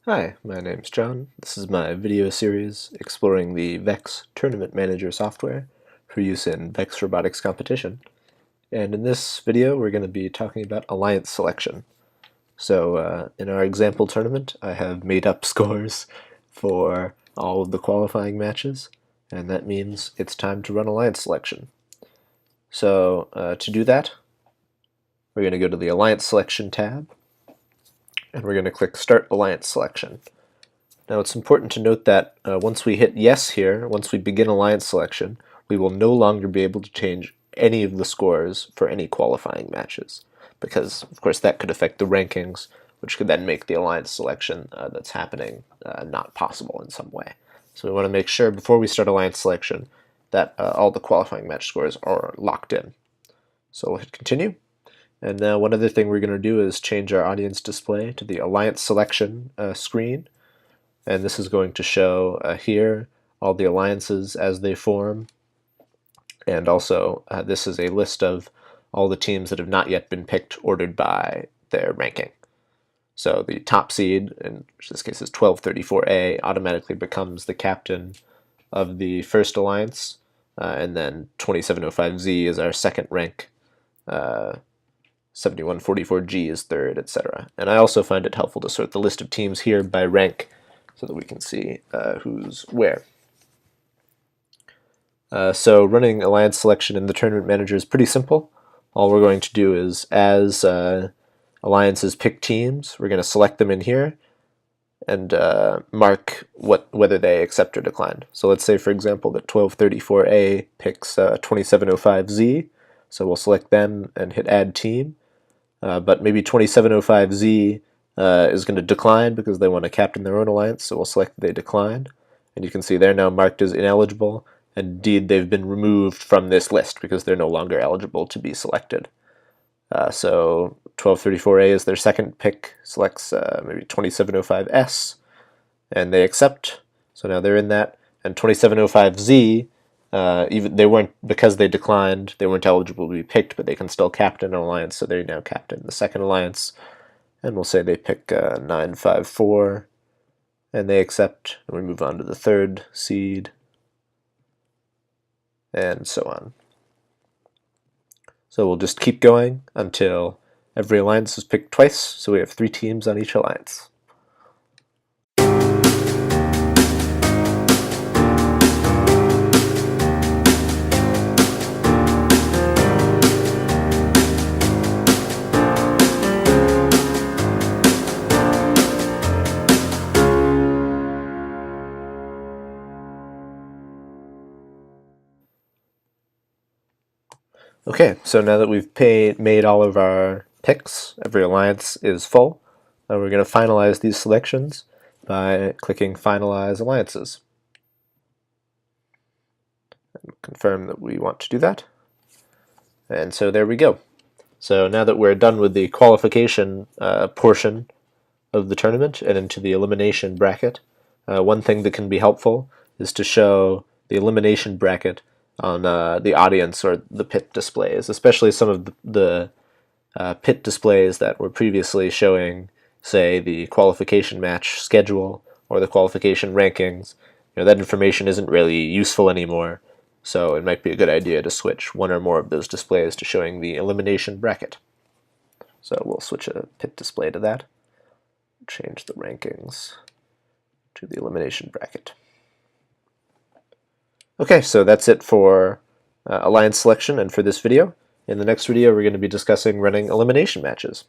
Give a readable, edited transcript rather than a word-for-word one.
Hi, my name's John. This is my video series exploring the VEX Tournament Manager software for use in VEX Robotics Competition. And in this video, we're going to be talking about alliance selection. So in our example tournament, I have made up scores for all of the qualifying matches, and that means it's time to run alliance selection. So to do that, we're going to go to the Alliance Selection tab, and we're going to click Start Alliance Selection. Now it's important to note that once we hit yes here, once we begin alliance selection, we will no longer be able to change any of the scores for any qualifying matches, because of course that could affect the rankings, which could then make the alliance selection that's happening not possible in some way. So we want to make sure before we start alliance selection that all the qualifying match scores are locked in. So we'll hit continue. And now one other thing we're going to do is change our audience display to the alliance selection screen. And this is going to show here all the alliances as they form. And also, this is a list of all the teams that have not yet been picked, ordered by their ranking. So the top seed, in this case is 1234A, automatically becomes the captain of the first alliance. And then 2705Z is our second rank. 7144G is third, etc. And I also find it helpful to sort the list of teams here by rank, so that we can see who's where. So running alliance selection in the Tournament Manager is pretty simple. All we're going to do is, as alliances pick teams, we're going to select them in here and mark whether they accept or decline. So let's say, for example, that 1234A picks 2705Z, so we'll select them and hit Add Team. But maybe 2705Z is going to decline because they want to captain their own alliance, so we'll select that they decline. And you can see they're now marked as ineligible, and indeed they've been removed from this list because they're no longer eligible to be selected. So 1234A is their second pick, selects maybe 2705S, and they accept, so now they're in that. And 2705Z, even they weren't, because they declined, they weren't eligible to be picked, but they can still captain an alliance, so they now captain the second alliance. And we'll say they pick 954, and they accept, and we move on to the third seed, and so on. So we'll just keep going until every alliance is picked twice, so we have 3 teams on each alliance. Okay, so now that we've made all of our picks, every alliance is full, and we're going to finalize these selections by clicking Finalize Alliances. And confirm that we want to do that. And so there we go. So now that we're done with the qualification portion of the tournament and into the elimination bracket, one thing that can be helpful is to show the elimination bracket on the audience or the pit displays, especially some of the pit displays that were previously showing, say, the qualification match schedule or the qualification rankings. That information isn't really useful anymore, so it might be a good idea to switch one or more of those displays to showing the elimination bracket. So we'll switch a pit display to that, change the rankings to the elimination bracket. Okay, so that's it for alliance selection and for this video. In the next video, we're going to be discussing running elimination matches.